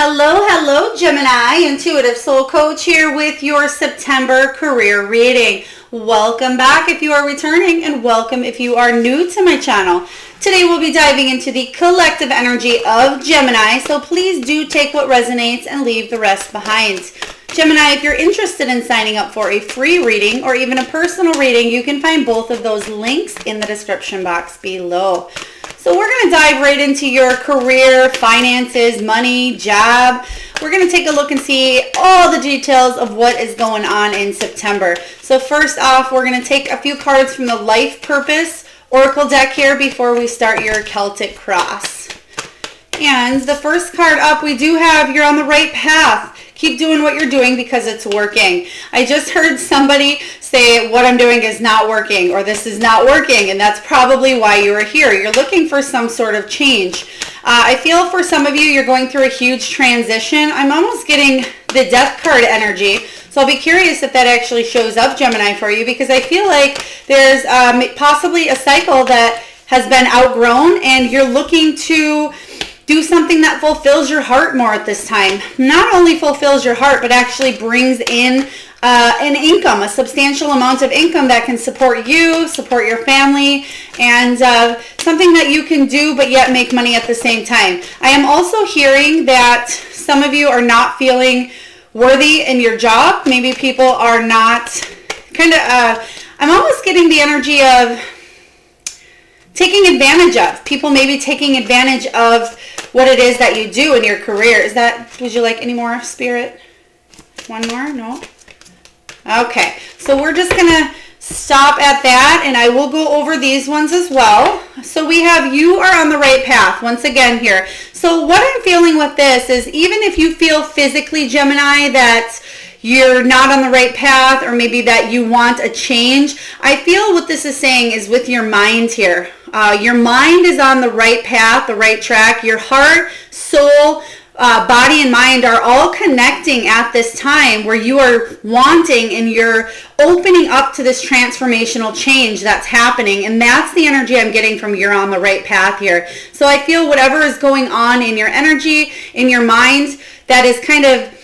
Hello, Gemini, Intuitive Soul Coach here with your September career reading. Welcome back if you are returning, and welcome if you are new to my channel. Today we'll be diving into the collective energy of Gemini, so please do take what resonates and leave the rest behind. Gemini, if you're interested in signing up for a free reading or even a personal reading, you can find both of those links in the description box below. So we're going to dive right into your career, finances, money, job. We're going to take a look and see all the details of what is going on in September. So first off, we're going to take a few cards from the Life Purpose Oracle deck here before we start your Celtic Cross. And the first card up, we do have you're on the right path. Keep doing what you're doing because it's working. I just heard somebody say what I'm doing is not working, or this is not working, and that's probably why you are here. You're looking for some sort of change. I feel for some of you, you're going through a huge transition. I'm almost getting the Death card energy, so I'll be curious if that actually shows up, Gemini, for you, because I feel like there's possibly a cycle that has been outgrown, and you're looking to do something that fulfills your heart more at this time. Not only fulfills your heart, but actually brings in an income, a substantial amount of income that can support you, support your family, and something that you can do but yet make money at the same time. I am also hearing that some of you are not feeling worthy in your job. Maybe people are not I'm almost getting the energy of taking advantage of. People maybe taking advantage of what it is that you do in your career. Would you like any more, Spirit? One more? No? Okay, so we're just going to stop at that, and I will go over these ones as well. So we have you are on the right path once again here. So what I'm feeling with this is, even if you feel physically, Gemini, that you're not on the right path, or maybe that you want a change, I feel what this is saying is with your mind here. Your mind is on the right path, the right track. Your heart, soul, body, and mind are all connecting at this time where you are wanting and you're opening up to this transformational change that's happening. And that's the energy I'm getting from you're on the right path here. So I feel whatever is going on in your energy, in your mind, that is kind of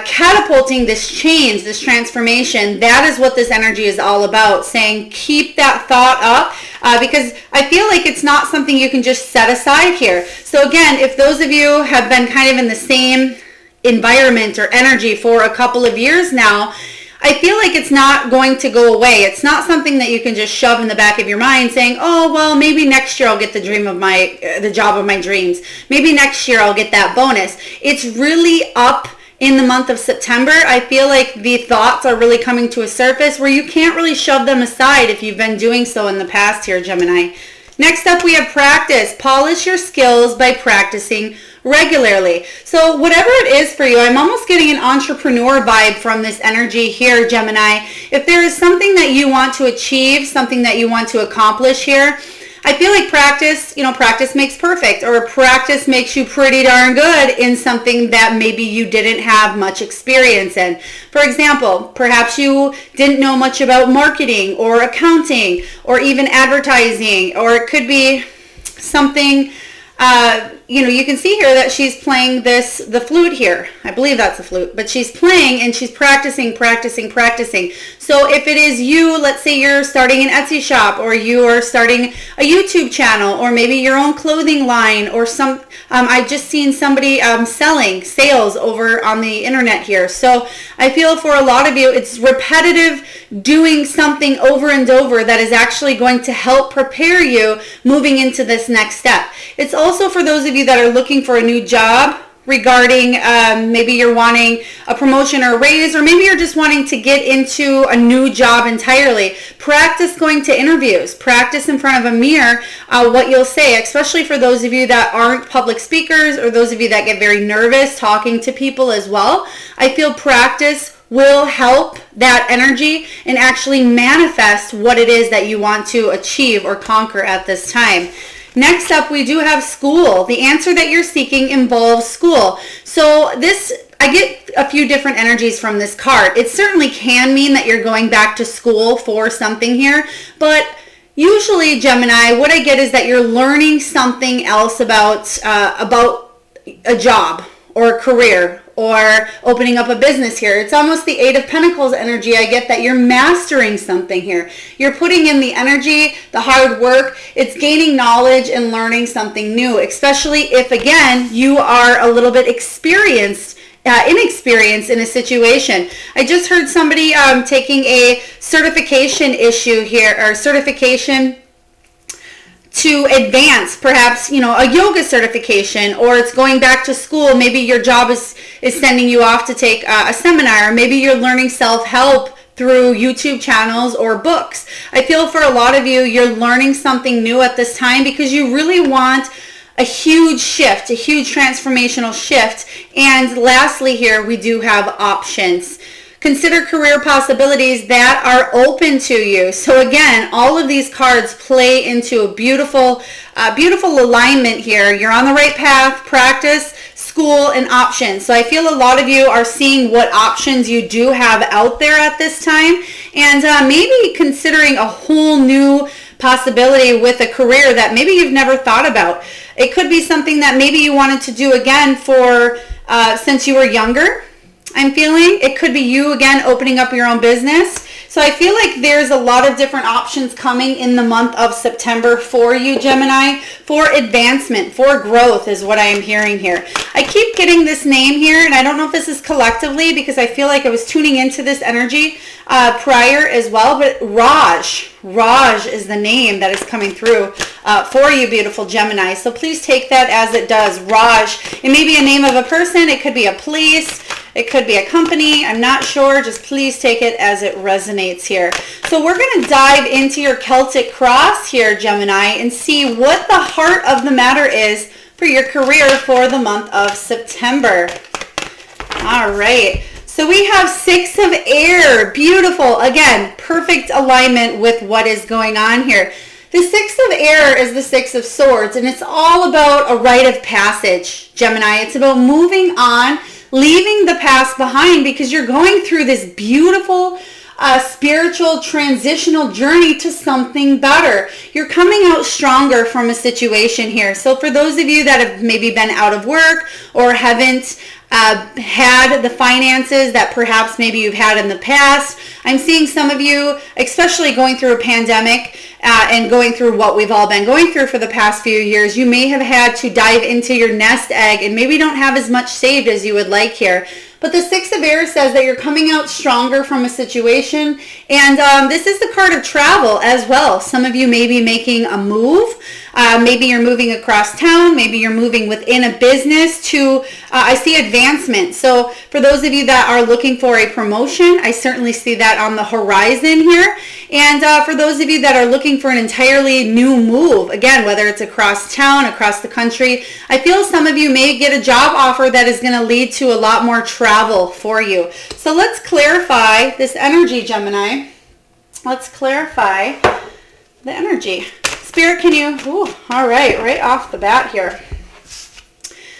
catapulting this change, this transformation, that is what this energy is all about, saying keep that thought up, because I feel like it's not something you can just set aside here. So again, if those of you have been kind of in the same environment or energy for a couple of years now, I feel like it's not going to go away. It's not something that you can just shove in the back of your mind saying, oh, well, maybe next year I'll get the job of my dreams. Maybe next year I'll get that bonus. It's really up in the month of September. I feel like the thoughts are really coming to a surface where you can't really shove them aside if you've been doing so in the past here, Gemini. Next up, we have practice. Polish your skills by practicing regularly. So whatever it is for you, I'm almost getting an entrepreneur vibe from this energy here, Gemini. If there is something that you want to achieve, something that you want to accomplish here, I feel like practice makes perfect, or practice makes you pretty darn good in something that maybe you didn't have much experience in. For example, perhaps you didn't know much about marketing or accounting or even advertising, or it could be something, you can see here that she's playing the flute here. I believe that's a flute, but she's playing and she's practicing. So if it is you, let's say you're starting an Etsy shop, or you are starting a YouTube channel, or maybe your own clothing line, or I've just seen somebody selling sales over on the internet here. So I feel for a lot of you, it's repetitive doing something over and over that is actually going to help prepare you moving into this next step. It's also for those of you that are looking for a new job, regarding maybe you're wanting a promotion or a raise, or maybe you're just wanting to get into a new job entirely. Practice going to interviews. Practice in front of a mirror what you'll say, especially for those of you that aren't public speakers, or those of you that get very nervous talking to people as well. I feel practice will help that energy and actually manifest what it is that you want to achieve or conquer at this time. Next up, we do have school. The answer that you're seeking involves school. So I get a few different energies from this card. It certainly can mean that you're going back to school for something here, but usually, Gemini, what I get is that you're learning something else about a job, or career or opening up a business here. It's almost the Eight of Pentacles energy. I get that you're mastering something here. You're putting in the energy, the hard work. It's gaining knowledge and learning something new, especially if, again, you are a little bit inexperienced in a situation. I just heard somebody taking a certification issue here, or certification to advance, perhaps, you know, a yoga certification, or it's going back to school. Maybe your job is sending you off to take a seminar, or maybe you're learning self-help through YouTube channels or books. I feel for a lot of you, you're learning something new at this time because you really want a huge shift, a huge transformational shift. And lastly here, we do have options. Consider career possibilities that are open to you. So again, all of these cards play into a beautiful alignment here. You're on the right path, practice, school, and options. So I feel a lot of you are seeing what options you do have out there at this time, and maybe considering a whole new possibility with a career that maybe you've never thought about. It could be something that maybe you wanted to do again for since you were younger. I'm feeling it could be you again opening up your own business. So I feel like there's a lot of different options coming in the month of September for you, Gemini, for advancement, for growth is what I am hearing here. I keep getting this name here, and I don't know if this is collectively because I feel like I was tuning into this energy prior as well, but Raj is the name that is coming through for you, beautiful Gemini. So please take that as it does. Raj. It may be a name of a person. It could be a place. It could be a company. I'm not sure. Just please take it as it resonates here. So we're going to dive into your Celtic cross here, Gemini, and see what the heart of the matter is for your career for the month of September. All right. So we have Six of Air. Beautiful. Again, perfect alignment with what is going on here. The Six of Air is the Six of Swords, and it's all about a rite of passage, Gemini. It's about moving on, leaving the past behind, because you're going through this beautiful spiritual transitional journey to something better. You're coming out stronger from a situation here. So for those of you that have maybe been out of work or haven't had the finances that perhaps maybe you've had in the past, I'm seeing some of you, especially going through a pandemic and going through what we've all been going through for the past few years, you may have had to dive into your nest egg and maybe don't have as much saved as you would like here. But the Six of Air says that you're coming out stronger from a situation. And this is the card of travel as well. Some of you may be making a move. Maybe you're moving across town. Maybe you're moving within a business to, I see advancement. So for those of you that are looking for a promotion, I certainly see that on the horizon here. And for those of you that are looking for an entirely new move, again, whether it's across town, across the country, I feel some of you may get a job offer that is going to lead to a lot more travel for you. So let's clarify this energy, Gemini. Let's clarify the energy. Spirit, can you, all right off the bat here.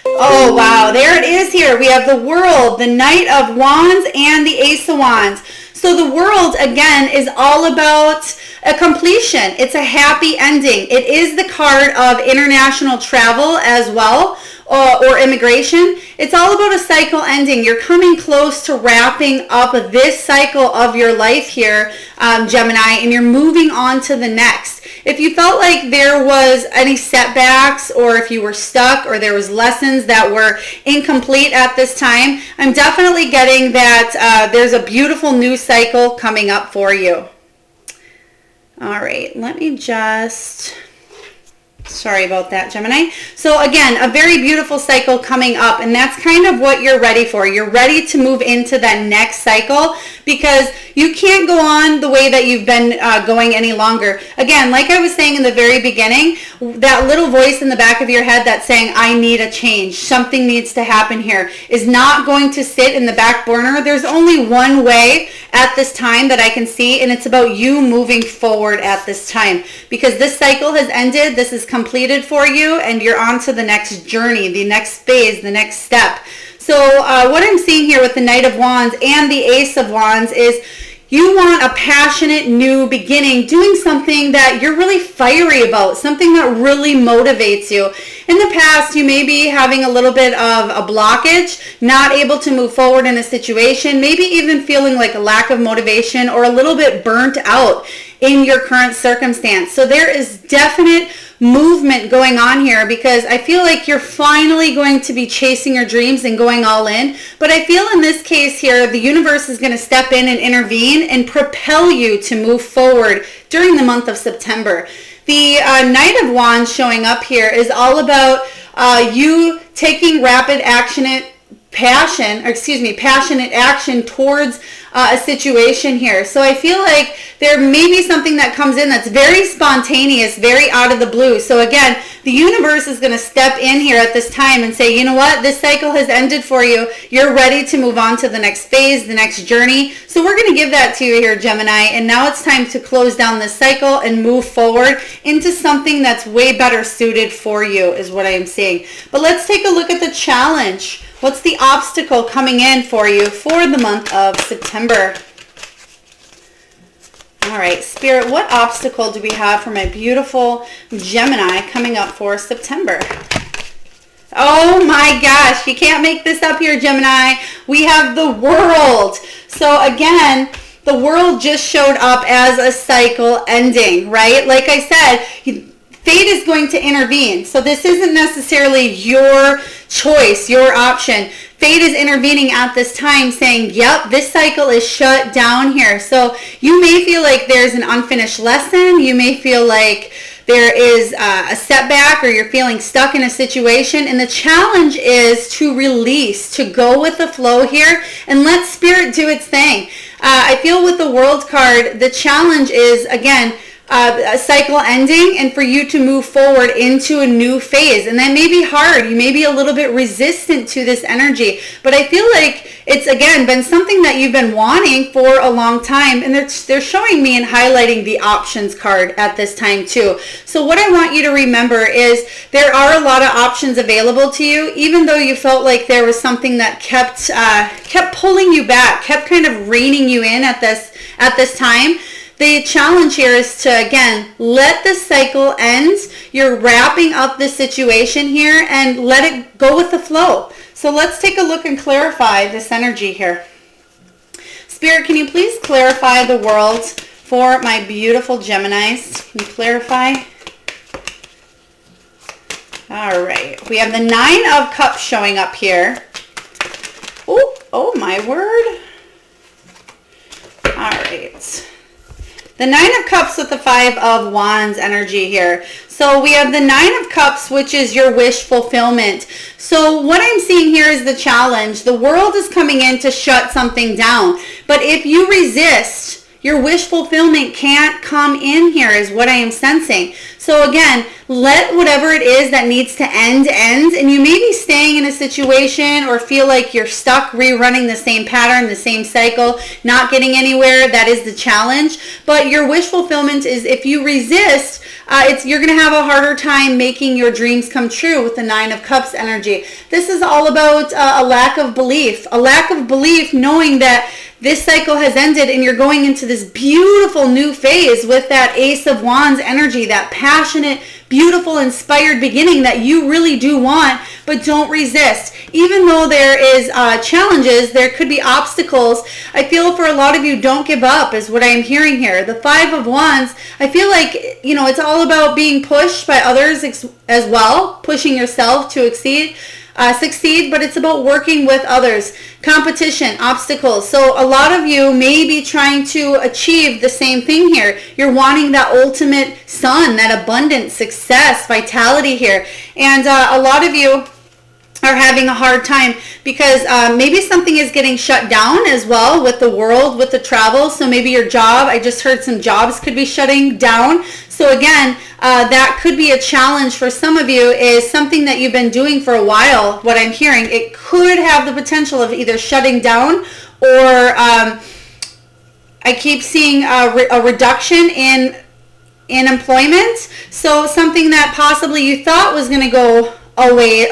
Oh, wow, there it is here. We have the World, the Knight of Wands, and the Ace of Wands. So the World, again, is all about a completion. It's a happy ending. It is the card of international travel as well, or immigration. It's all about a cycle ending. You're coming close to wrapping up this cycle of your life here, Gemini, and you're moving on to the next. If you felt like there was any setbacks, or if you were stuck, or there was lessons that were incomplete at this time, I'm definitely getting that there's a beautiful new cycle coming up for you. All right, let me just... Sorry about that, Gemini. So again, a very beautiful cycle coming up, and that's kind of what you're ready for. You're ready to move into that next cycle because you can't go on the way that you've been going any longer. Again, like I was saying in the very beginning, that little voice in the back of your head that's saying, I need a change, something needs to happen here, is not going to sit in the back burner. There's only one way at this time that I can see, and it's about you moving forward at this time, because this cycle has ended. This is completed for you, and you're on to the next journey, the next phase, the next step. So what I'm seeing here with the Knight of Wands and the Ace of Wands is You want a passionate new beginning, doing something that you're really fiery about, something that really motivates you. In the past, you may be having a little bit of a blockage, not able to move forward in a situation, maybe even feeling like a lack of motivation or a little bit burnt out in your current circumstance. So there is definite movement going on here, because I feel like you're finally going to be chasing your dreams and going all in. But I feel in this case here, the universe is going to step in and intervene and propel you to move forward during the month of September. The Knight of Wands showing up here is all about you taking passionate action towards a situation here. So I feel like there may be something that comes in that's very spontaneous, very out of the blue. So again, the universe is going to step in here at this time and say, you know what, this cycle has ended for you. You're ready to move on to the next phase, the next journey. So we're going to give that to you here, Gemini. And now it's time to close down this cycle and move forward into something that's way better suited for you, is what I am seeing. But let's take a look at the challenge. What's the obstacle coming in for you for the month of September? All right, Spirit, what obstacle do we have for my beautiful Gemini coming up for September? Oh my gosh, you can't make this up here, Gemini. We have the World. So again, the World just showed up as a cycle ending, right? Like I said, fate is going to intervene. So this isn't necessarily your choice, your option. Fate is intervening at this time saying, yep, this cycle is shut down here. So you may feel like there's an unfinished lesson. You may feel like there is a setback, or you're feeling stuck in a situation. And the challenge is to release, to go with the flow here and let Spirit do its thing. I feel with the World card, the challenge is, again, a cycle ending, and for you to move forward into a new phase. And that may be hard. You may be a little bit resistant to this energy, but I feel like it's, again, been something that you've been wanting for a long time. And they're showing me and highlighting the options card at this time too. So what I want you to remember is there are a lot of options available to you, even though you felt like there was something that kept pulling you back, kept kind of reining you in at this time. The challenge here is to, again, let the cycle end. You're wrapping up the situation here and let it go with the flow. So let's take a look and clarify this energy here. Spirit, can you please clarify the World for my beautiful Geminis? Can you clarify? All right. We have the 9 of Cups showing up here. Oh my word. All right. The 9 of Cups with the 5 of Wands energy here. So we have the 9 of Cups, which is your wish fulfillment. So what I'm seeing here is the challenge. The World is coming in to shut something down. But if you resist, your wish fulfillment can't come in here, is what I am sensing. So again, let whatever it is that needs to end. And you may be staying in a situation or feel like you're stuck rerunning the same pattern, the same cycle, not getting anywhere. That is the challenge. But your wish fulfillment is, if you resist, you're going to have a harder time making your dreams come true with the 9 of Cups energy. This is all about a lack of belief. A lack of belief knowing that this cycle has ended and you're going into this beautiful new phase with that Ace of Wands energy, that passionate, beautiful, inspired beginning that you really do want, but don't resist. Even though there is challenges, there could be obstacles. I feel for a lot of you, don't give up is what I am hearing here. The 5 of Wands, I feel like, it's all about being pushed by others as well, pushing yourself to succeed, but it's about working with others. Competition, obstacles. So a lot of you may be trying to achieve the same thing here. You're wanting that ultimate sun, that abundant success, vitality here. And a lot of you are having a hard time because maybe something is getting shut down as well with the World, with the travel. So maybe your job, I just heard some jobs could be shutting down. So again, that could be a challenge for some of you, is something that you've been doing for a while. What I'm hearing, it could have the potential of either shutting down or I keep seeing a reduction in employment. So something that possibly you thought was going to go away,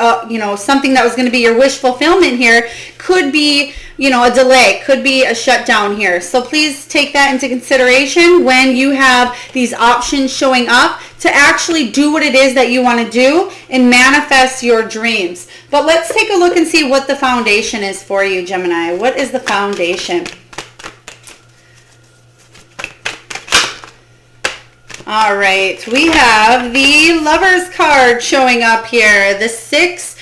something that was going to be your wish fulfillment here could be, a delay, could be a shutdown here. So please take that into consideration when you have these options showing up to actually do what it is that you want to do and manifest your dreams. But let's take a look and see what the foundation is for you, Gemini. What is the foundation? All right, we have the Lovers card showing up here. The 6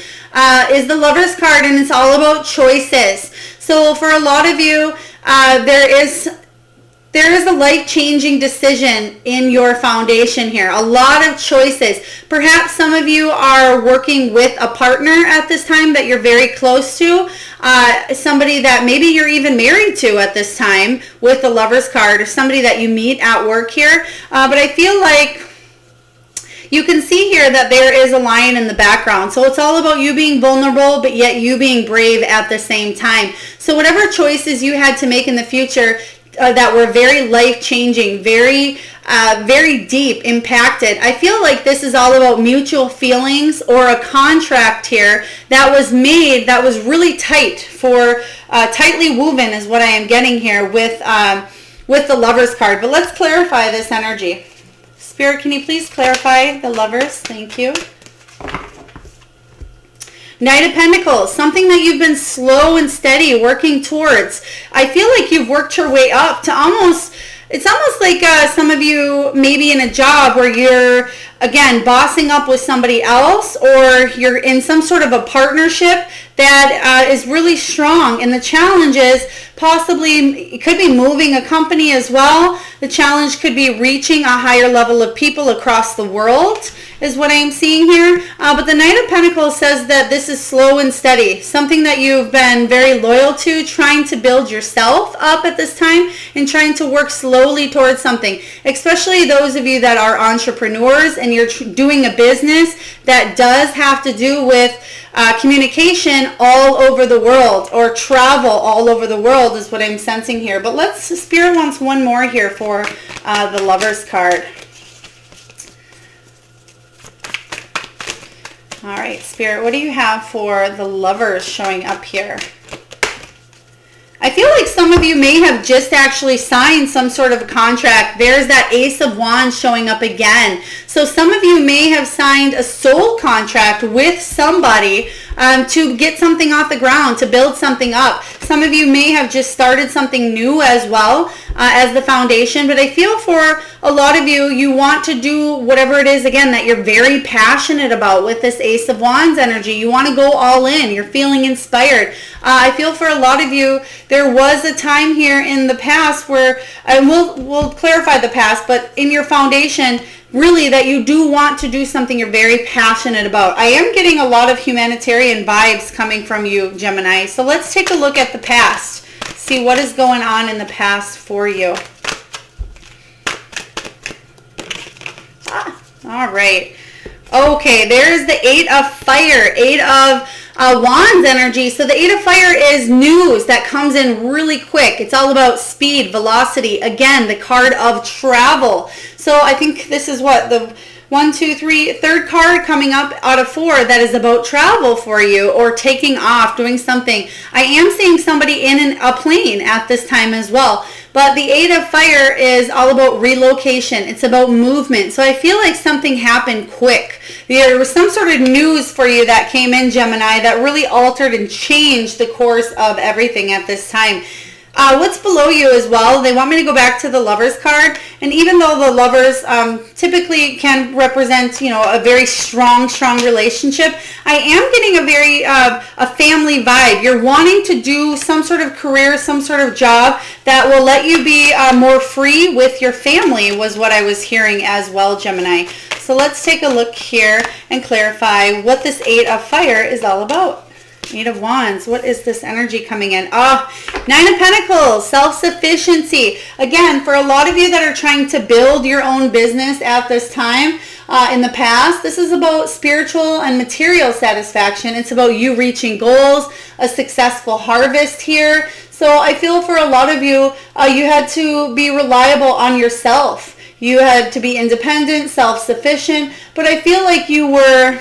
is the Lovers card, and it's all about choices. So for a lot of you, there is a life-changing decision in your foundation here. A lot of choices. Perhaps some of you are working with a partner at this time that you're very close to. Somebody that maybe you're even married to at this time with the Lovers card, or somebody that you meet at work here. But I feel like you can see here that there is a lion in the background. So it's all about you being vulnerable, but yet you being brave at the same time. So whatever choices you had to make in the future that were very life-changing, very deep, impacted. I feel like this is all about mutual feelings or a contract here that was made that was really tight for tightly woven is what I am getting here with the Lovers card. But let's clarify this energy. Spirit, can you please clarify the Lovers? Thank you. Knight of Pentacles, something that you've been slow and steady working towards. I feel like you've worked your way up to it's almost like some of you maybe in a job where you're, again, bossing up with somebody else, or you're in some sort of a partnership that is really strong. And the challenge is possibly, it could be moving a company as well. The challenge could be reaching a higher level of people across the world is what I'm seeing here. But the Knight of Pentacles says that this is slow and steady, something that you've been very loyal to, trying to build yourself up at this time and trying to work slowly towards something, especially those of you that are entrepreneurs and you're doing a business that does have to do with communication all over the world, or travel all over the world is what I'm sensing here. But Spirit wants one more here for the Lovers card. All right, Spirit, what do you have for the Lovers showing up here? I feel like some of you may have just actually signed some sort of a contract. There's that Ace of Wands showing up again. So some of you may have signed a soul contract with somebody to get something off the ground, to build something up. Some of you may have just started something new as well as the foundation. But I feel for a lot of you, you want to do whatever it is, again, that you're very passionate about with this Ace of Wands energy. You want to go all in. You're feeling inspired. I feel for a lot of you, there was a time here in the past where, and we'll clarify the past, but in your foundation, really that you do want to do something you're very passionate about. I am getting a lot of humanitarian vibes coming from you, Gemini. So let's take a look at the past. See what is going on in the past for you. All right. Okay, there's the 8 of Fire, 8 of Wands energy. So the 8 of Fire is news that comes in really quick. It's all about speed, velocity. Again, the card of travel. So I think this is what, the 1, 2, 3, third card coming up out of 4 that is about travel for you, or taking off, doing something. I am seeing somebody in a plane at this time as well. But the 8 of Fire is all about relocation. It's about movement. So I feel like something happened quick. There was some sort of news for you that came in, Gemini, that really altered and changed the course of everything at this time. What's below you as well, they want me to go back to the Lovers card. And even though the Lovers typically can represent, a very strong relationship, I am getting a very a family vibe. You're wanting to do some sort of career, some sort of job that will let you be more free with your family, was what I was hearing as well, Gemini. So let's take a look here and clarify what this 8 of Fire is all about. 8 of Wands. What is this energy coming in? 9 of Pentacles, self-sufficiency. Again, for a lot of you that are trying to build your own business at this time, in the past, this is about spiritual and material satisfaction. It's about you reaching goals, a successful harvest here. So I feel for a lot of you, you had to be reliable on yourself. You had to be independent, self-sufficient, but I feel like you were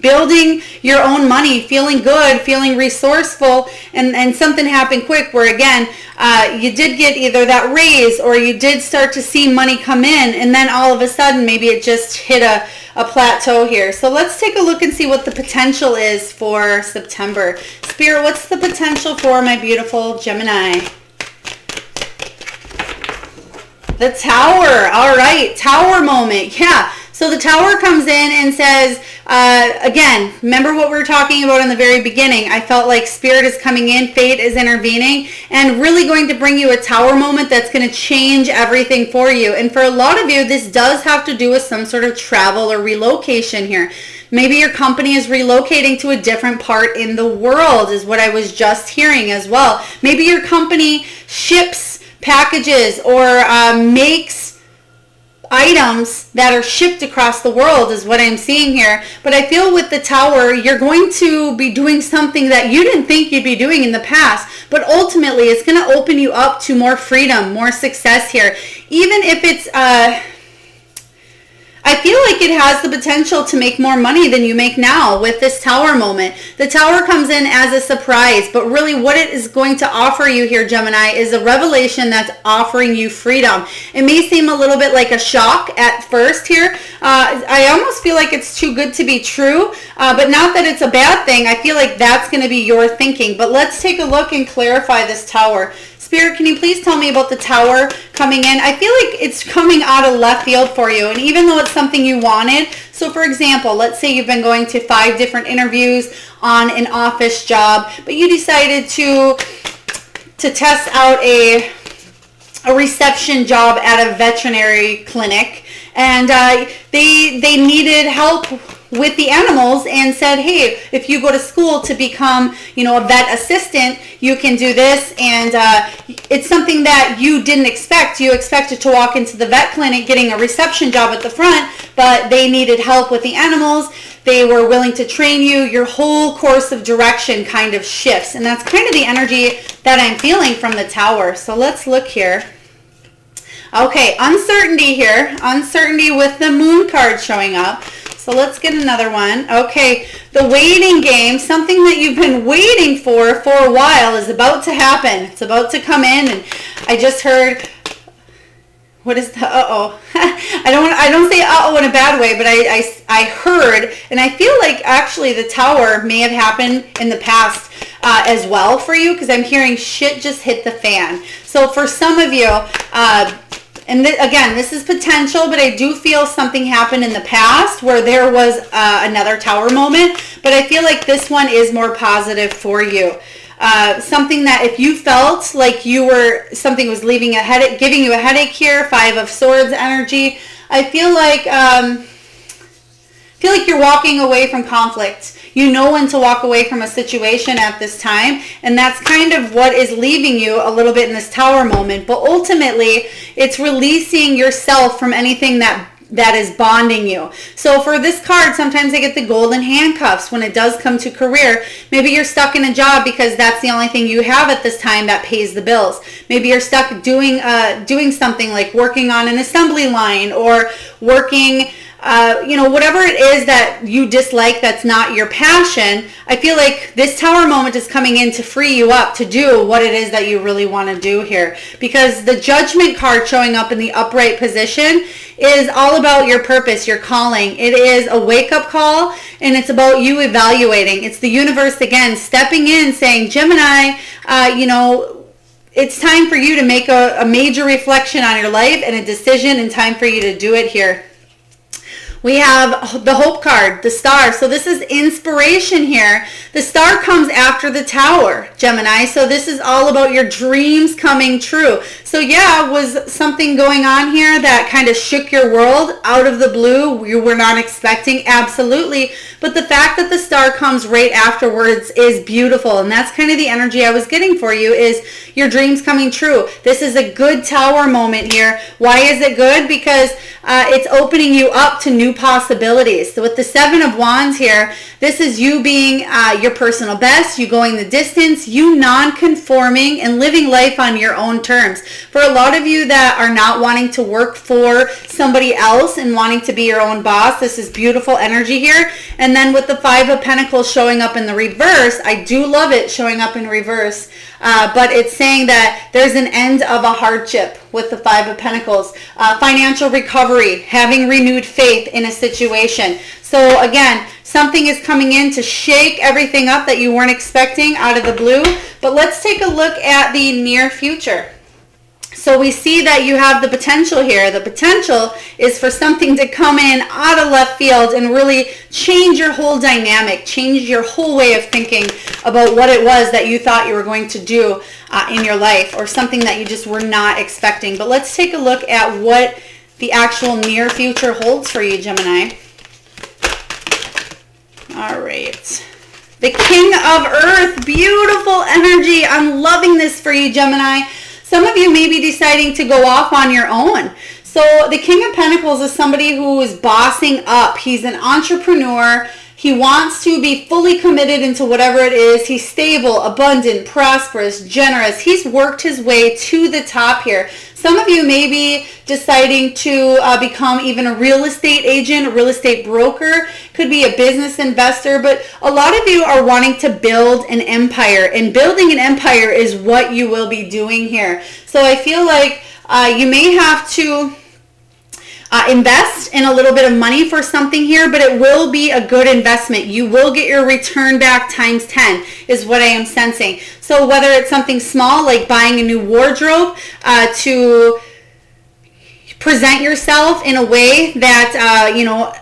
building your own money, feeling good, feeling resourceful, and something happened quick where, again, you did get either that raise or you did start to see money come in, and then all of a sudden maybe it just hit a plateau here. So let's take a look and see what the potential is for September. Spirit, what's the potential for my beautiful Gemini? The Tower. All right, Tower moment. Yeah. So the Tower comes in and says, again, remember what we were talking about in the very beginning. I felt like Spirit is coming in, Fate is intervening, and really going to bring you a Tower moment that's going to change everything for you. And for a lot of you, this does have to do with some sort of travel or relocation here. Maybe your company is relocating to a different part in the world, is what I was just hearing as well. Maybe your company ships packages or makes items that are shipped across the world, is what I'm seeing here. But I feel with the Tower, you're going to be doing something that you didn't think you'd be doing in the past, but ultimately it's going to open you up to more freedom, more success here. Even if it's I feel like it has the potential to make more money than you make now with this Tower moment. The Tower comes in as a surprise, but really what it is going to offer you here, Gemini, is a revelation that's offering you freedom. It may seem a little bit like a shock at first here. I almost feel like it's too good to be true, but not that it's a bad thing. I feel like that's going to be your thinking. But let's take a look and clarify this Tower. Spirit, can you please tell me about the Tower coming in? I feel like it's coming out of left field for you, and even though it's something you wanted, so for example, let's say you've been going to 5 different interviews on an office job, but you decided to test out a reception job at a veterinary clinic, and they needed help with the animals and said, hey, if you go to school to become, a vet assistant, you can do this. And it's something that you didn't expect. You expected to walk into the vet clinic getting a reception job at the front, but they needed help with the animals. They were willing to train you. Your whole course of direction kind of shifts. And that's kind of the energy that I'm feeling from the Tower. So let's look here. Okay, uncertainty here. Uncertainty with the Moon card showing up. So let's get another one. Okay, the waiting game, something that you've been waiting for a while is about to happen. It's about to come in, and I just heard, what is the uh-oh? I don't say uh-oh in a bad way, but I heard, and I feel like actually the Tower may have happened in the past as well for you, because I'm hearing shit just hit the fan. So for some of you, and again, this is potential, but I do feel something happened in the past where there was another Tower moment. But I feel like this one is more positive for you. Something that if you felt like something was giving you a headache here, 5 of Swords energy, I feel like you're walking away from conflict. You know when to walk away from a situation at this time, and that's kind of what is leaving you a little bit in this Tower moment. But ultimately, it's releasing yourself from anything that is bonding you. So for this card, sometimes I get the golden handcuffs when it does come to career. Maybe you're stuck in a job because that's the only thing you have at this time that pays the bills. Maybe you're stuck doing something like working on an assembly line or working whatever it is that you dislike that's not your passion. I feel like this Tower moment is coming in to free you up to do what it is that you really want to do here. Because the Judgment card showing up in the upright position is all about your purpose, your calling. It is a wake-up call, and it's about you evaluating. It's the universe, again, stepping in, saying, Gemini, it's time for you to make a major reflection on your life and a decision, and time for you to do it here. We have the Hope card, the Star. So this is inspiration here. The Star comes after the Tower, Gemini. So this is all about your dreams coming true. So yeah, was something going on here that kind of shook your world out of the blue? You were not expecting? Absolutely. But the fact that the Star comes right afterwards is beautiful. And that's kind of the energy I was getting for you, is your dreams coming true. This is a good Tower moment here. Why is it good? Because it's opening you up to new possibilities. So with the Seven of Wands here, this is you being your personal best, you going the distance, you non-conforming and living life on your own terms. For a lot of you that are not wanting to work for somebody else and wanting to be your own boss, this is beautiful energy here. And then with the Five of Pentacles showing up in the reverse, I do love it showing up in reverse, but it's saying that there's an end of a hardship with the Five of Pentacles. Financial recovery, having renewed faith in a situation. So again, something is coming in to shake everything up that you weren't expecting out of the blue. But let's take a look at the near future. So we see that you have the potential here. The potential is for something to come in out of left field and really change your whole dynamic, change your whole way of thinking about what it was that you thought you were going to do in your life, or something that you just were not expecting. But let's take a look at what the actual near future holds for you, Gemini. All right. The King of Earth, beautiful energy. I'm loving this for you, Gemini. Some of you may be deciding to go off on your own. So the King of Pentacles is somebody who is bossing up. He's an entrepreneur. He wants to be fully committed into whatever it is. He's stable, abundant, prosperous, generous. He's worked his way to the top here. Some of you may be deciding to become even a real estate agent, a real estate broker, could be a business investor, but a lot of you are wanting to build an empire, and building an empire is what you will be doing here. So I feel like you may have to invest in a little bit of money for something here, but it will be a good investment. You will get your return back times 10 is what I am sensing. So whether it's something small like buying a new wardrobe to present yourself in a way that,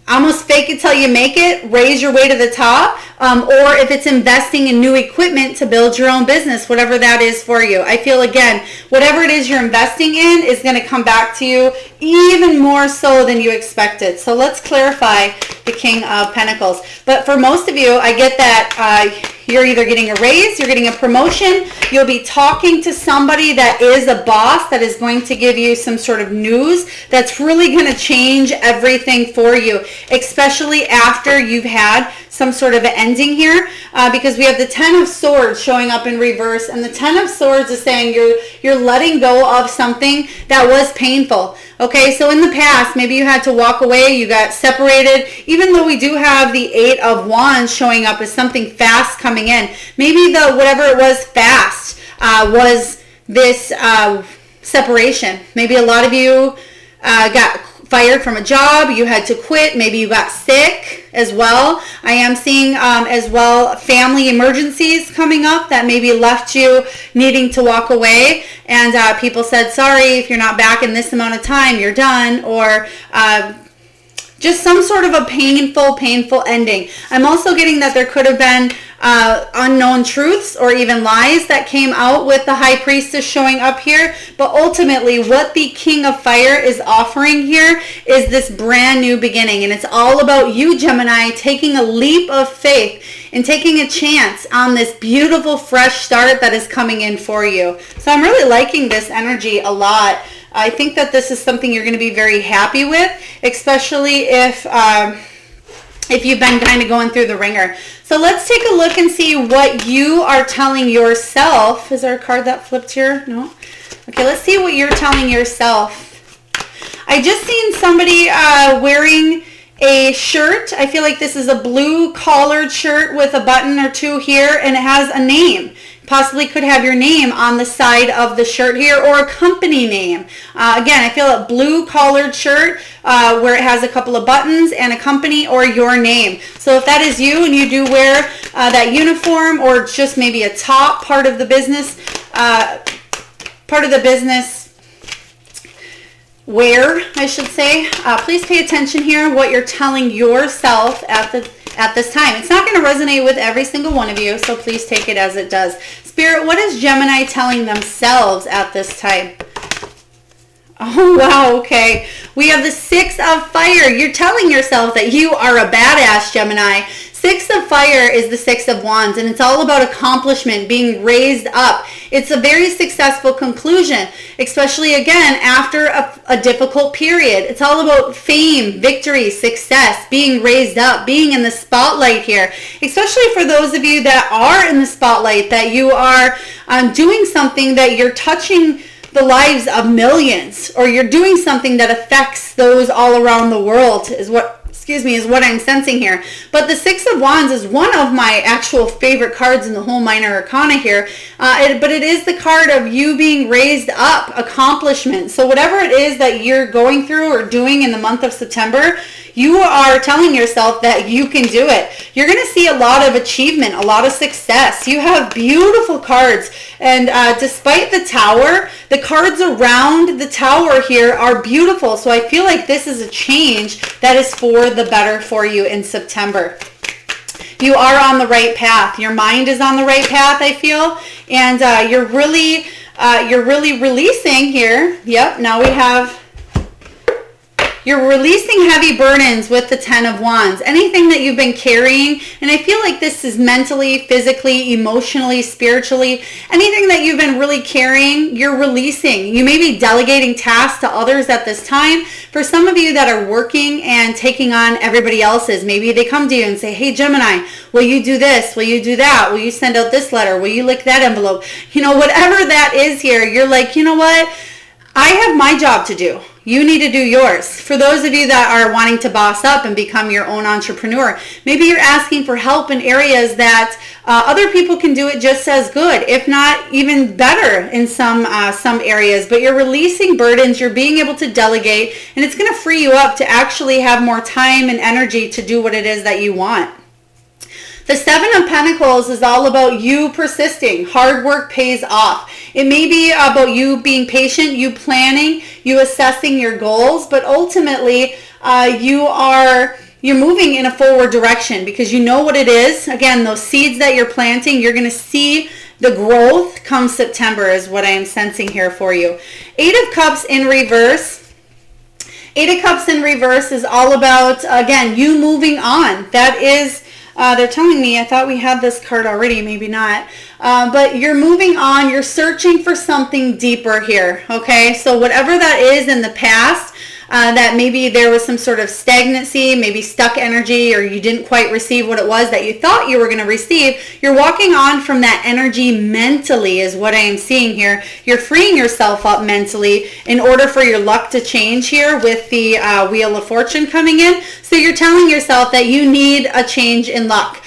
almost fake it till you make it, raise your way to the top, or if it's investing in new equipment to build your own business, whatever that is for you. I feel, again, whatever it is you're investing in is going to come back to you even more so than you expected. So let's clarify the King of Pentacles. But for most of you, I get that you're either getting a raise, you're getting a promotion, you'll be talking to somebody that is a boss that is going to give you some sort of news that's really going to change everything for you, especially after you've had some sort of an ending here, because we have the Ten of Swords showing up in reverse, and the Ten of Swords is saying you're letting go of something that was painful. Okay, so in the past, maybe you had to walk away, you got separated, even though we do have the Eight of Wands showing up as something fast coming in. Maybe the whatever it was fast was this separation. Maybe a lot of you got fired from a job, you had to quit, maybe you got sick as well. I am seeing as well family emergencies coming up that maybe left you needing to walk away, and people said, sorry, if you're not back in this amount of time, you're done, or just some sort of a painful ending. I'm also getting that there could have been unknown truths or even lies that came out with the High Priestess showing up here. But ultimately, what the King of Fire is offering here is this brand new beginning. And it's all about you, Gemini, taking a leap of faith and taking a chance on this beautiful fresh start that is coming in for you. So I'm really liking this energy a lot. I think that this is something you're going to be very happy with, especially if you've been kind of going through the ringer. So let's take a look and see what you are telling yourself. Is there a card that flipped here? No? Okay, let's see what you're telling yourself. I just seen somebody wearing a shirt. I feel like this is a blue collared shirt with a button or two here, and it has a name. Possibly could have your name on the side of the shirt here, or a company name. Again, I feel a blue collared shirt where it has a couple of buttons and a company or your name. So if that is you and you do wear that uniform, or just maybe a top part of the business, wear, I should say, please pay attention here what you're telling yourself at this time. It's not going to resonate with every single one of you, so please take it as it does. Spirit, what is Gemini telling themselves at this time? Oh, wow, okay. We have the Six of Fire. You're telling yourself that you are a badass, Gemini. 6 Six of Fire is the Six of Wands, and it's all about accomplishment, being raised up. It's a very successful conclusion, especially again after a difficult period. It's all about fame, victory, success, being raised up, being in the spotlight here, especially for those of you that are in the spotlight, that you are doing something that you're touching the lives of millions, or you're doing something that affects those all around the world is what I'm sensing here. But the Six of Wands is one of my actual favorite cards in the whole Minor Arcana here. But it is the card of you being raised up, accomplishment. So whatever it is that you're going through or doing in the month of September, you are telling yourself that you can do it. You're going to see a lot of achievement, a lot of success. You have beautiful cards. And despite the Tower, the cards around the Tower here are beautiful. So I feel like this is a change that is for the better for you in September. You are on the right path. Your mind is on the right path, I feel. And you're really releasing here. Yep, now we have... You're releasing heavy burdens with the Ten of Wands. Anything that you've been carrying, and I feel like this is mentally, physically, emotionally, spiritually, anything that you've been really carrying, you're releasing. You may be delegating tasks to others at this time. For some of you that are working and taking on everybody else's, maybe they come to you and say, hey, Gemini, will you do this? Will you do that? Will you send out this letter? Will you lick that envelope? You know, whatever that is here, you're like, you know what? I have my job to do. You need to do yours. For those of you that are wanting to boss up and become your own entrepreneur, maybe you're asking for help in areas that other people can do it just as good, if not even better in some areas. But you're releasing burdens, you're being able to delegate, and it's going to free you up to actually have more time and energy to do what it is that you want. The Seven of Pentacles is all about you persisting. Hard work pays off. It may be about you being patient, you planning, you assessing your goals, but ultimately you're moving in a forward direction because you know what it is. Again, those seeds that you're planting, you're going to see the growth come September is what I am sensing here for you. Eight of Cups in reverse. Eight of Cups in reverse is all about, again, you moving on. That is... they're telling me, I thought we had this card already, maybe not. But you're moving on. You're searching for something deeper here, okay? So whatever that is in the past, that maybe there was some sort of stagnancy, maybe stuck energy, or you didn't quite receive what it was that you thought you were going to receive, you're walking on from that energy mentally is what I am seeing here. You're freeing yourself up mentally in order for your luck to change here with the Wheel of Fortune coming in. So you're telling yourself that you need a change in luck.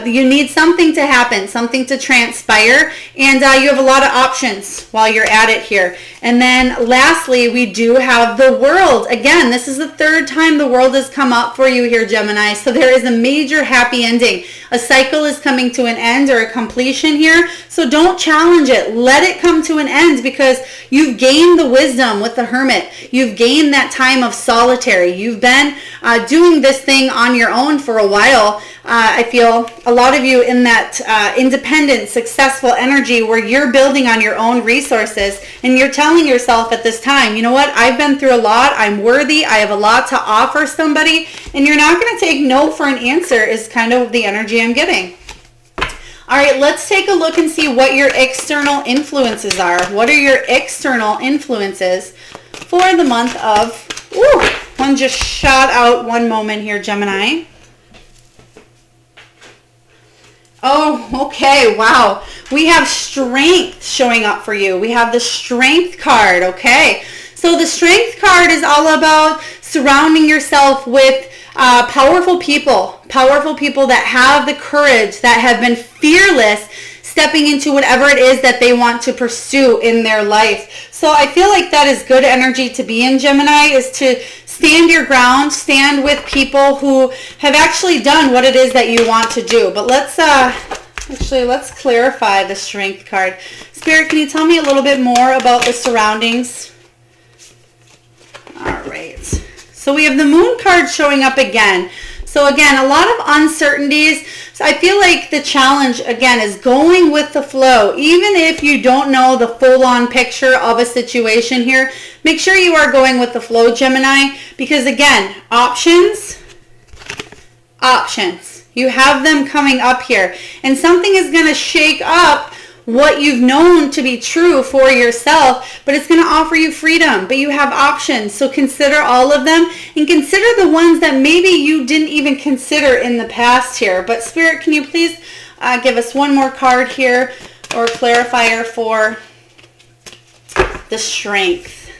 You need something to happen, something to transpire, and you have a lot of options while you're at it here. And then lastly, we do have the World. Again, this is the third time the World has come up for you here, Gemini. So there is a major happy ending. A cycle is coming to an end or a completion here. So don't challenge it. Let it come to an end because you've gained the wisdom with the Hermit. You've gained that time of solitary. You've been doing this thing on your own for a while. I feel a lot of you in that independent, successful energy where you're building on your own resources and you're telling yourself at this time, you know what, I've been through a lot, I'm worthy, I have a lot to offer somebody, and you're not going to take no for an answer is kind of the energy I'm getting. All right, let's take a look and see what your external influences are. What are your external influences for the month of, one just shot out one moment here, Gemini. Oh, okay, wow. We have Strength showing up for you. We have the Strength card, okay? So the Strength card is all about surrounding yourself with powerful people that have the courage, that have been fearless, stepping into whatever it is that they want to pursue in their life. So I feel like that is good energy to be in, Gemini, is to stand your ground, stand with people who have actually done what it is that you want to do. But let's clarify the Strength card. Spirit, can you tell me a little bit more about the surroundings? All right. So we have the Moon card showing up again. So again, a lot of uncertainties. So I feel like the challenge, again, is going with the flow. Even if you don't know the full-on picture of a situation here, make sure you are going with the flow, Gemini, because again, options. You have them coming up here. And something is going to shake up what you've known to be true for yourself, but it's going to offer you freedom, but you have options. So consider all of them and consider the ones that maybe you didn't even consider in the past here. But Spirit, can you please give us one more card here or clarifier for the Strength?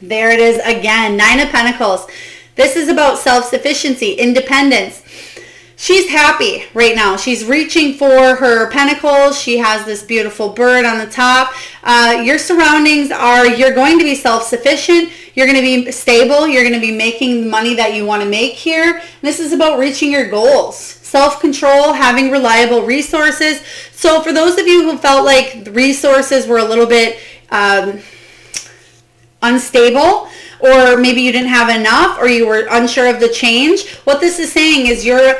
There it is again, 9 of Pentacles. This is about self-sufficiency, independence. She's happy right now. She's reaching for her pentacles. She has this beautiful bird on the top. Your surroundings are, you're going to be self-sufficient. You're going to be stable. You're going to be making the money that you want to make here. And this is about reaching your goals. Self-control, having reliable resources. So for those of you who felt like the resources were a little bit unstable, or maybe you didn't have enough, or you were unsure of the change, what this is saying is your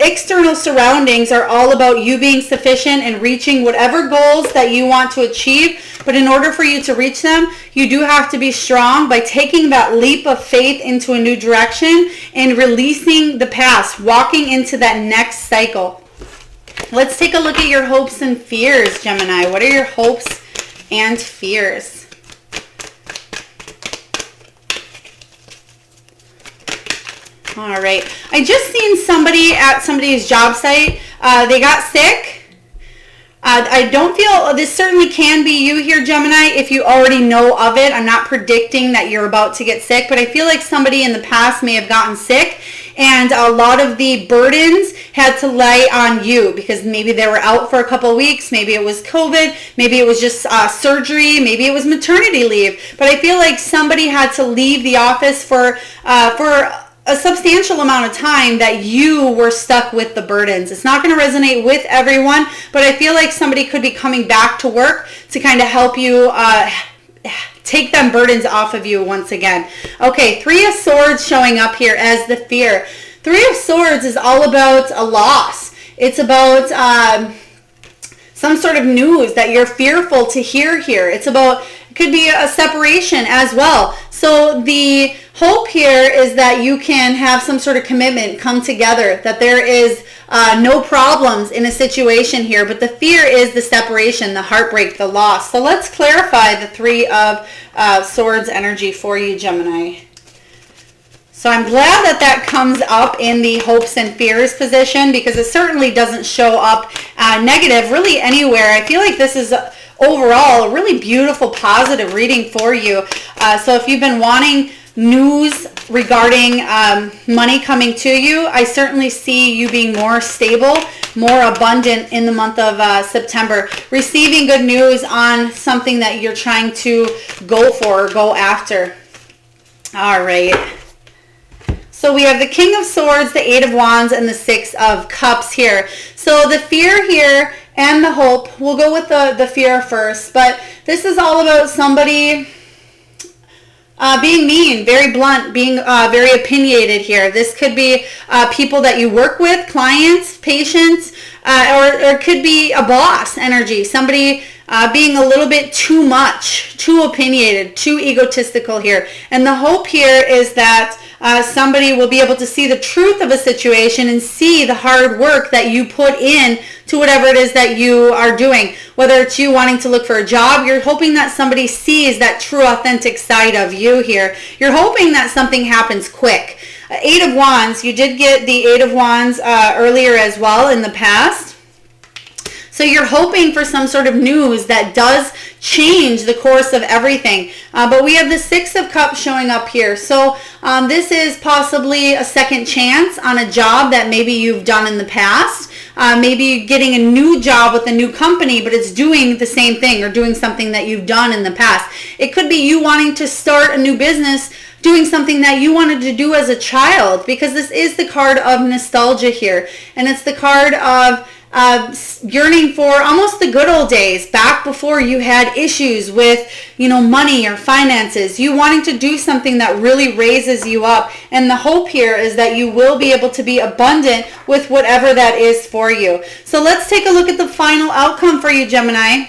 external surroundings are all about you being sufficient and reaching whatever goals that you want to achieve. But in order for you to reach them, you do have to be strong by taking that leap of faith into a new direction and releasing the past, walking into that next cycle. Let's take a look at your hopes and fears, Gemini. What are your hopes and fears? All right. I just seen somebody at somebody's job site. They got sick. I don't feel, this certainly can be you here, Gemini, if you already know of it. I'm not predicting that you're about to get sick, but I feel like somebody in the past may have gotten sick, and a lot of the burdens had to lay on you because maybe they were out for a couple of weeks. Maybe it was COVID. Maybe it was just surgery. Maybe it was maternity leave. But I feel like somebody had to leave the office for a substantial amount of time that you were stuck with the burdens. It's not going to resonate with everyone, but I feel like somebody could be coming back to work to kind of help you take them burdens off of you once again. Okay, 3 of Swords showing up here as the fear. 3 of Swords is all about a loss. It's about some sort of news that you're fearful to hear here. It's about, it could be a separation as well. So the hope here is that you can have some sort of commitment come together, that there is no problems in a situation here, but the fear is the separation, the heartbreak, the loss. So let's clarify the 3 of Swords energy for you, Gemini. So I'm glad that that comes up in the hopes and fears position, because it certainly doesn't show up negative really anywhere. I feel like this is overall a really beautiful, positive reading for you. So if you've been wanting news regarding money coming to you, I certainly see you being more stable, more abundant in the month of September, receiving good news on something that you're trying to go for or go after. All right. So we have the King of Swords, the 8 of Wands, and the 6 of Cups here. So the fear here and the hope, we'll go with the fear first, but this is all about somebody being mean, very blunt, being very opinionated here. This could be people that you work with, clients, patients, or it could be a boss energy, somebody being a little bit too much, too opinionated, too egotistical here. And the hope here is that somebody will be able to see the truth of a situation and see the hard work that you put in to whatever it is that you are doing. Whether it's you wanting to look for a job, you're hoping that somebody sees that true, authentic side of you here. You're hoping that something happens quick. 8 of Wands, you did get the 8 of Wands earlier as well in the past. So you're hoping for some sort of news that does change the course of everything. But we have the 6 of Cups showing up here. So this is possibly a second chance on a job that maybe you've done in the past. Maybe getting a new job with a new company, but it's doing the same thing or doing something that you've done in the past. It could be you wanting to start a new business, doing something that you wanted to do as a child, because this is the card of nostalgia here. And it's the card of yearning for almost the good old days, back before you had issues with, money or finances. You wanting to do something that really raises you up. And the hope here is that you will be able to be abundant with whatever that is for you. So let's take a look at the final outcome for you, Gemini.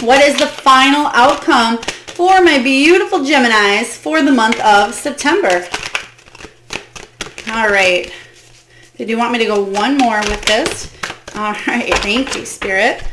What is the final outcome for my beautiful Geminis for the month of September? All right. Did you want me to go one more with this? All right, thank you, Spirit.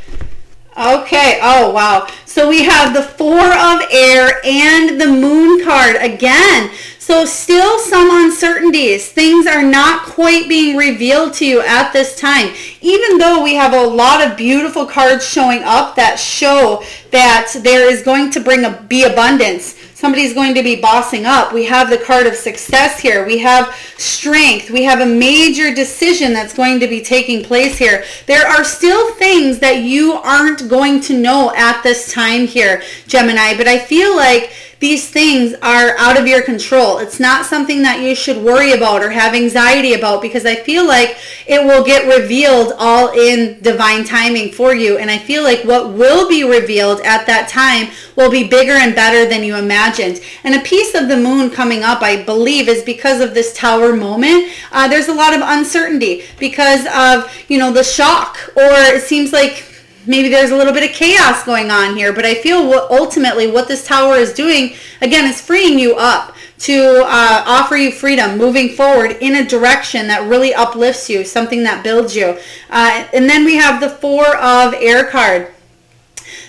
Okay, oh wow. So we have the Four of Air and the Moon card again. So still some uncertainties. Things are not quite being revealed to you at this time. Even though we have a lot of beautiful cards showing up that show that there is going to be abundance. Somebody's going to be bossing up. We have the card of success here. We have strength. We have a major decision that's going to be taking place here. There are still things that you aren't going to know at this time here, Gemini, but I feel like these things are out of your control. It's not something that you should worry about or have anxiety about, because I feel like it will get revealed all in divine timing for you. And I feel like what will be revealed at that time will be bigger and better than you imagined. And a piece of the moon coming up, I believe, is because of this tower moment. There's a lot of uncertainty because of, the shock, or it seems like maybe there's a little bit of chaos going on here, but I feel ultimately what this tower is doing, again, is freeing you up to offer you freedom, moving forward in a direction that really uplifts you, something that builds you. And then we have the Four of Air card.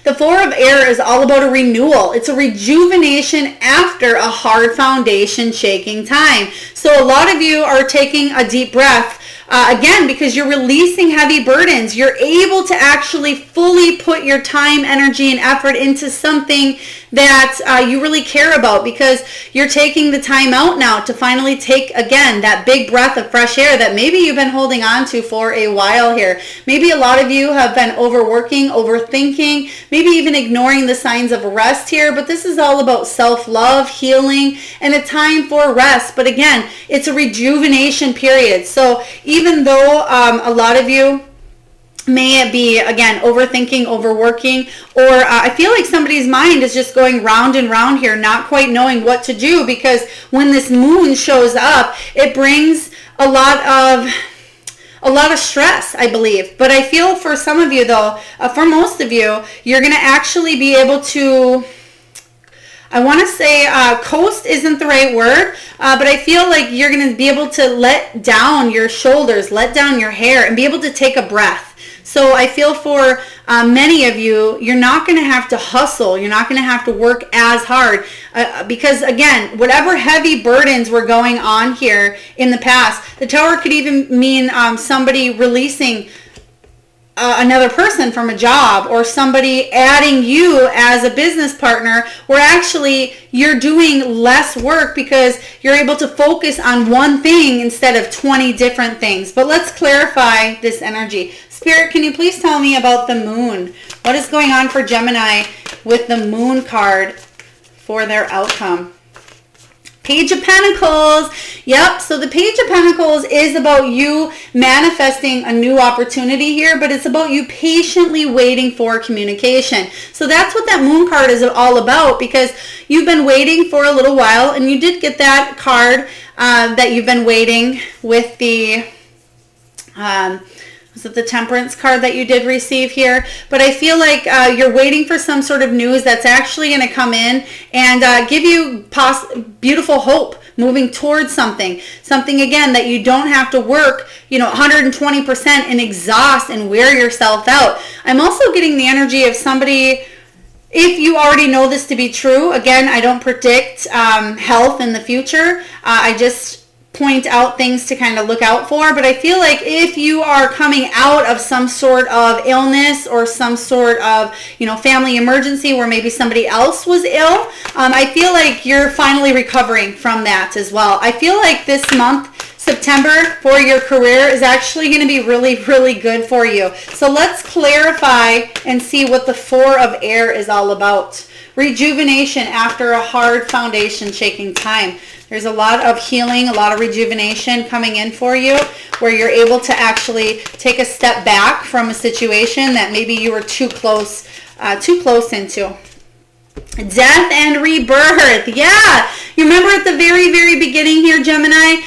The Four of Air is all about a renewal. It's a rejuvenation after a hard foundation shaking time. So a lot of you are taking a deep breath. Again, because you're releasing heavy burdens, you're able to actually fully put your time, energy, and effort into something that you really care about, because you're taking the time out now to finally take, again, that big breath of fresh air that maybe you've been holding on to for a while here. Maybe a lot of you have been overworking, overthinking, maybe even ignoring the signs of rest here, but this is all about self-love, healing, and a time for rest. But again, it's a rejuvenation period. So even though a lot of you may be, again, overthinking, overworking, or I feel like somebody's mind is just going round and round here, not quite knowing what to do, because when this moon shows up, it brings a lot of stress, I believe. But I feel for some of you, though, for most of you, you're going to actually be able to, I want to say coast isn't the right word, but I feel like you're going to be able to let down your shoulders, let down your hair, and be able to take a breath. So I feel for many of you, you're not going to have to hustle. You're not going to have to work as hard because, again, whatever heavy burdens were going on here in the past, the tower could even mean somebody releasing another person from a job, or somebody adding you as a business partner, where actually you're doing less work because you're able to focus on one thing instead of 20 different things. But let's clarify this energy. Spirit, can you please tell me about the moon? What is going on for Gemini with the moon card for their outcome? Page of Pentacles. Yep, so the Page of Pentacles is about you manifesting a new opportunity here, but it's about you patiently waiting for communication. So that's what that moon card is all about, because you've been waiting for a little while, and you did get that card that you've been waiting with the... was it the Temperance card that you did receive here? But I feel like you're waiting for some sort of news that's actually going to come in and give you beautiful hope moving towards something. Something, again, that you don't have to work, 120% and exhaust and wear yourself out. I'm also getting the energy of somebody, if you already know this to be true, again, I don't predict health in the future. I just point out things to kind of look out for, but I feel like if you are coming out of some sort of illness or some sort of, family emergency where maybe somebody else was ill, I feel like you're finally recovering from that as well. I feel like this month, September, for your career is actually going to be really, really good for you. So let's clarify and see what the Four of Air is all about. Rejuvenation after a hard foundation shaking time. There's a lot of healing, a lot of rejuvenation coming in for you, where you're able to actually take a step back from a situation that maybe you were too close into. Death and rebirth. Yeah. You remember at the very, very beginning here, Gemini,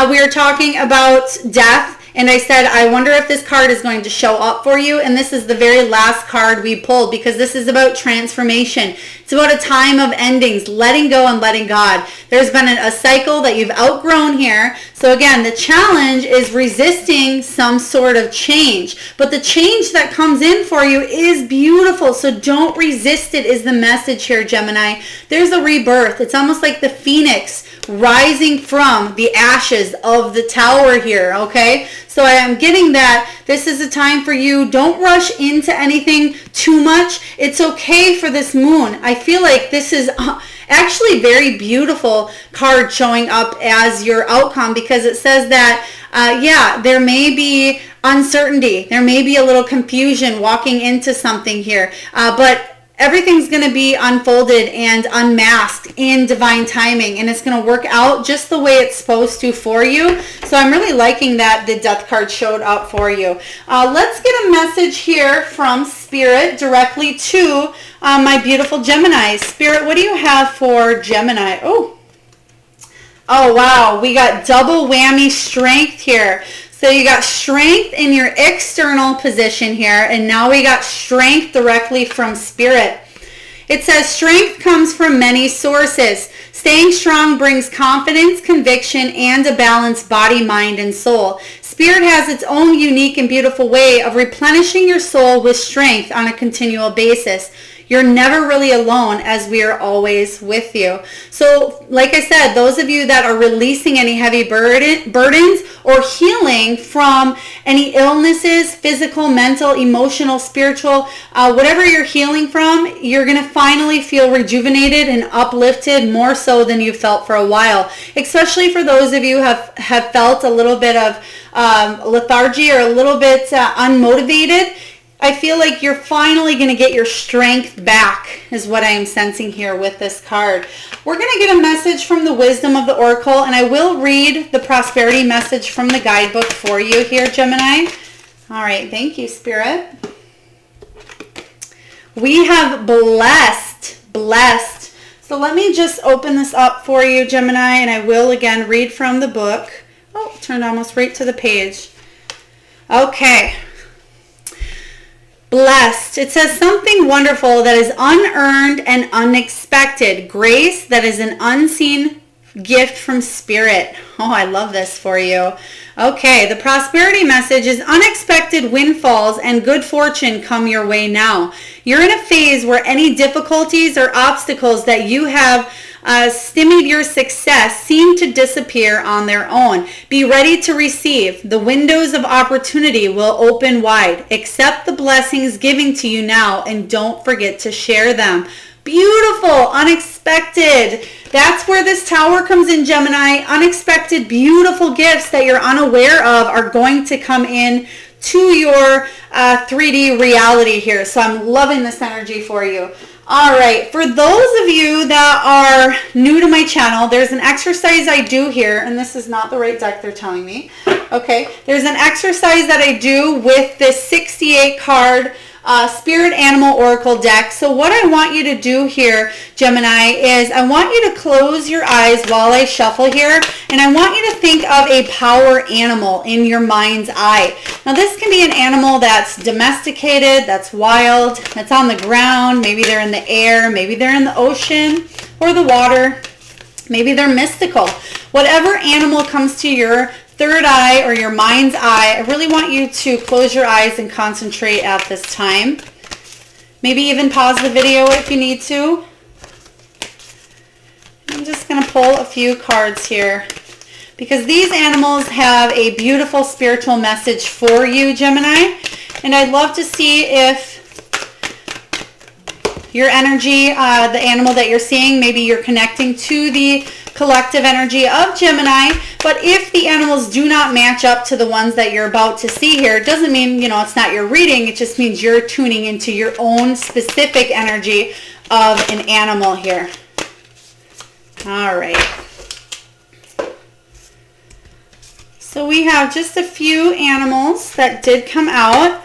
we were talking about death and I said, I wonder if this card is going to show up for you. And this is the very last card we pulled, because this is about transformation. It's about a time of endings, letting go and letting God. There's been a cycle that you've outgrown here. So again, the challenge is resisting some sort of change. But the change that comes in for you is beautiful. So don't resist it, is the message here, Gemini. There's a rebirth. It's almost like the phoenix rising from the ashes of the tower here, okay? So I am getting that this is a time for you. Don't rush into anything too much. It's okay for this moon. I feel like this is actually very beautiful card showing up as your outcome, because it says that, yeah, there may be uncertainty. There may be a little confusion walking into something here, but everything's going to be unfolded and unmasked in divine timing, and it's going to work out just the way it's supposed to for you. So I'm really liking that the death card showed up for you. Let's get a message here from Spirit directly to my beautiful Gemini. Spirit, what do you have for Gemini? Oh, wow. We got double whammy strength here. So you got strength in your external position here, and now we got strength directly from Spirit. It says strength comes from many sources. Staying strong brings confidence, conviction, and a balanced body, mind, and soul. Spirit has its own unique and beautiful way of replenishing your soul with strength on a continual basis. You're never really alone, as we are always with you. So, like I said, those of you that are releasing any heavy burdens or healing from any illnesses, physical, mental, emotional, spiritual, whatever you're healing from, you're going to finally feel rejuvenated and uplifted more so than you felt for a while. Especially for those of you who have felt a little bit of lethargy or a little bit unmotivated. I feel like you're finally going to get your strength back, is what I am sensing here with this card. We're going to get a message from the Wisdom of the Oracle, and I will read the prosperity message from the guidebook for you here, Gemini. All right, thank you, Spirit. We have blessed. So let me just open this up for you, Gemini, and I will again read from the book. Oh, turned almost right to the page. Okay. Blessed. It says something wonderful that is unearned and unexpected. Grace that is an unseen gift from Spirit. Oh, I love this for you. Okay, the prosperity message is unexpected windfalls and good fortune come your way now. You're in a phase where any difficulties or obstacles that you have stymied your success seem to disappear on their own. Be ready to receive. The windows of opportunity will open wide. Accept the blessings given to you now and don't forget to share them. Beautiful, unexpected. That's where this tower comes in, Gemini. Unexpected, beautiful gifts that you're unaware of are going to come in to your 3D reality here. So I'm loving this energy for you. All right, for those of you that are new to my channel, there's an exercise I do here, and this is not the right deck they're telling me. Okay, there's an exercise that I do with this 68 card Spirit Animal Oracle deck. So what I want you to do here, Gemini, is I want you to close your eyes while I shuffle here, and I want you to think of a power animal in your mind's eye. Now this can be an animal that's domesticated, that's wild, that's on the ground, maybe they're in the air, maybe they're in the ocean or the water, maybe they're mystical. Whatever animal comes to your third eye or your mind's eye, I really want you to close your eyes and concentrate at this time. Maybe even pause the video if you need to. I'm just going to pull a few cards here because these animals have a beautiful spiritual message for you, Gemini. And I'd love to see if your energy, the animal that you're seeing, maybe you're connecting to the collective energy of Gemini, but if the animals do not match up to the ones that you're about to see here, it doesn't mean, you know, it's not your reading. It just means you're tuning into your own specific energy of an animal here. All right. So we have just a few animals that did come out.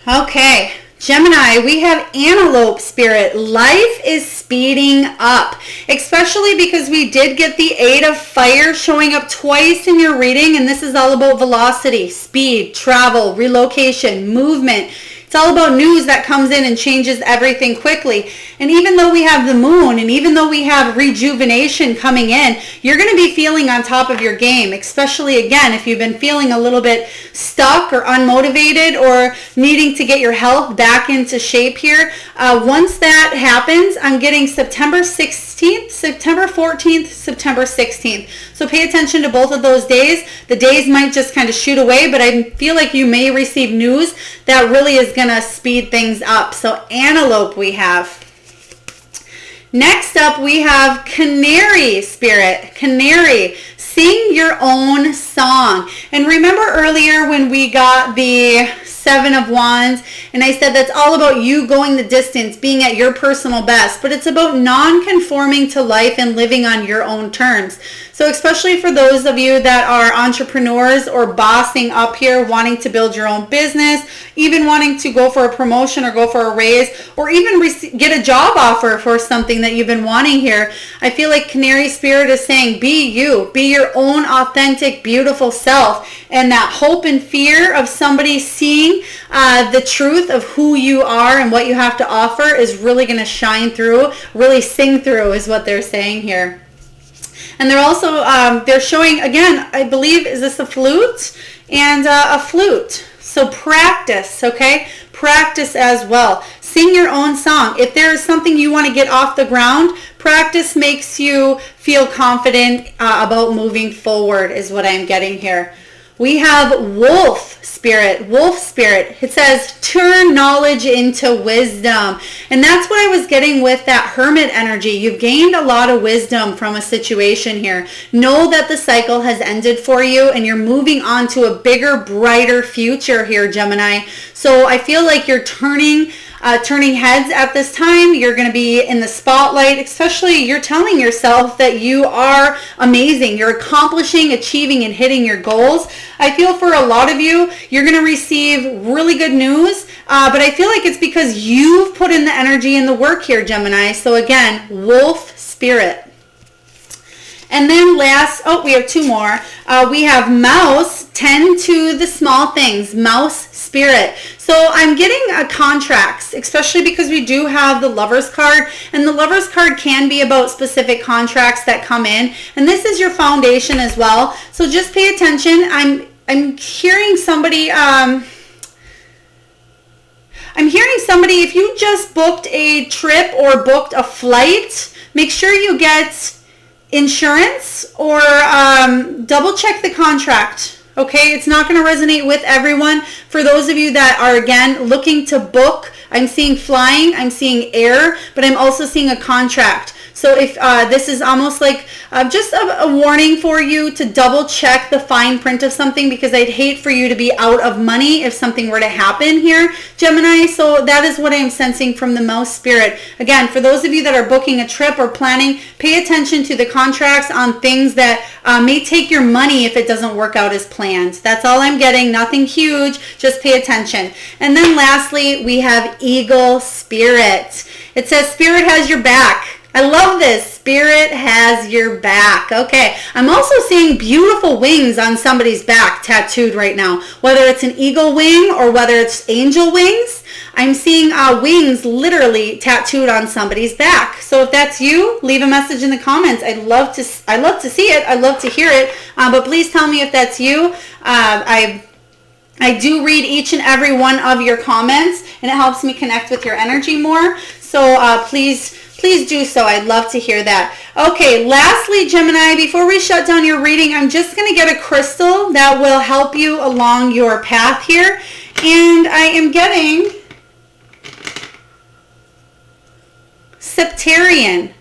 Okay. Gemini, we have Antelope Spirit. Life is speeding up, especially because we did get the 8 of Fire showing up twice in your reading, and this is all about velocity, speed, travel, relocation, movement. It's all about news that comes in and changes everything quickly. And even though we have the moon, and even though we have rejuvenation coming in, you're going to be feeling on top of your game, especially, again, if you've been feeling a little bit stuck or unmotivated or needing to get your health back into shape here. Once that happens, I'm getting September 16th, September 14th, September 16th. So pay attention to both of those days. The days might just kind of shoot away, but I feel like you may receive news that really is going to speed things up. So Antelope we have. Next up, we have Canary Spirit. Canary, sing your own song. And remember earlier when we got the 7 of Wands, and I said that's all about you going the distance, being at your personal best, but it's about non-conforming to life and living on your own terms. So especially for those of you that are entrepreneurs or bossing up here, wanting to build your own business, even wanting to go for a promotion or go for a raise, or even get a job offer for something that you've been wanting here, I feel like Canary Spirit is saying, be you, be your own authentic, beautiful self. And that hope and fear of somebody seeing the truth of who you are and what you have to offer is really going to shine through, really sing through is what they're saying here. And they're also, they're showing, again, I believe, is this a flute? And a flute. So practice, okay? Practice as well. Sing your own song. If there is something you want to get off the ground, practice makes you feel confident about moving forward is what I'm getting here. We have Wolf Spirit. Wolf Spirit. It says, turn knowledge into wisdom. And that's what I was getting with that Hermit energy. You've gained a lot of wisdom from a situation here. Know that the cycle has ended for you and you're moving on to a bigger, brighter future here, Gemini. So I feel like you're turning heads at this time. You're going to be in the spotlight, especially you're telling yourself that you are amazing. You're accomplishing, achieving, and hitting your goals. I feel for a lot of you, you're going to receive really good news, but I feel like it's because you've put in the energy and the work here, Gemini. So again, Wolf Spirit. And then last, we have 2 more. We have Mouse, tend to the small things, Mouse Spirit. So I'm getting contracts, especially because we do have the Lover's card, and the Lover's card can be about specific contracts that come in, and this is your foundation as well. So just pay attention. I'm hearing somebody, if you just booked a trip or booked a flight, make sure you get insurance or double check the contract. Okay, it's not going to resonate with everyone. For those of you that are, again, looking to book, I'm seeing flying, I'm seeing air, but I'm also seeing a contract. So if this is almost like just a warning for you to double check the fine print of something, because I'd hate for you to be out of money if something were to happen here, Gemini. So that is what I'm sensing from the Mouse Spirit. Again, for those of you that are booking a trip or planning, pay attention to the contracts on things that may take your money if it doesn't work out as planned. That's all I'm getting. Nothing huge. Just pay attention. And then lastly, we have Eagle Spirit. It says Spirit has your back. I love this. Spirit has your back. Okay. I'm also seeing beautiful wings on somebody's back tattooed right now. Whether it's an eagle wing or whether it's angel wings, I'm seeing wings literally tattooed on somebody's back. So if that's you, leave a message in the comments. I'd love to see it. I'd love to hear it. But please tell me if that's you. I do read each and every one of your comments, and it helps me connect with your energy more. So please do so. I'd love to hear that. Okay, lastly, Gemini, before we shut down your reading, I'm just going to get a crystal that will help you along your path here. And I am getting Septarian.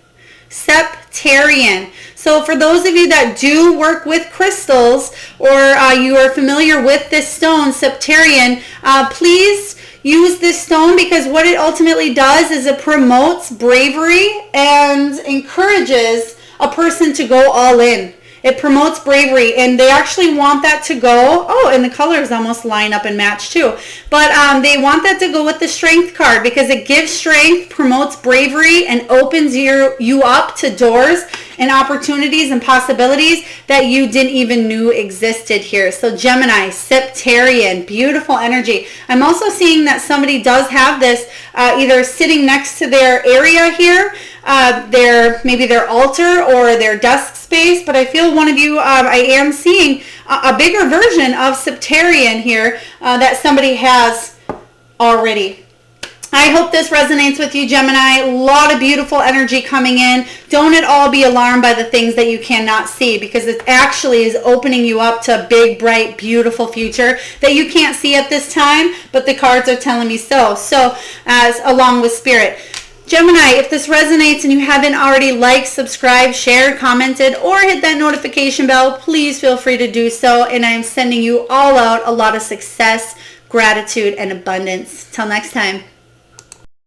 So for those of you that do work with crystals, or you are familiar with this stone, Septarian, please use this stone, because what it ultimately does is it promotes bravery and encourages a person to go all in. It promotes bravery, and they actually want that to go. Oh, and the colors almost line up and match too. But they want that to go with the strength card because it gives strength, promotes bravery, and opens you up to doors and opportunities and possibilities that you didn't even knew existed here. So Gemini, Septarian, beautiful energy. I'm also seeing that somebody does have this either sitting next to their area here, maybe their altar or their desk space, but I feel one of you, I am seeing a bigger version of Septarian here that somebody has already. I hope this resonates with you, Gemini. A lot of beautiful energy coming in. Don't at all be alarmed by the things that you cannot see, because it actually is opening you up to a big, bright, beautiful future that you can't see at this time, but the cards are telling me so. So, as along with Spirit. Gemini, if this resonates and you haven't already liked, subscribed, shared, commented, or hit that notification bell, please feel free to do so. And I am sending you all out a lot of success, gratitude, and abundance. Till next time.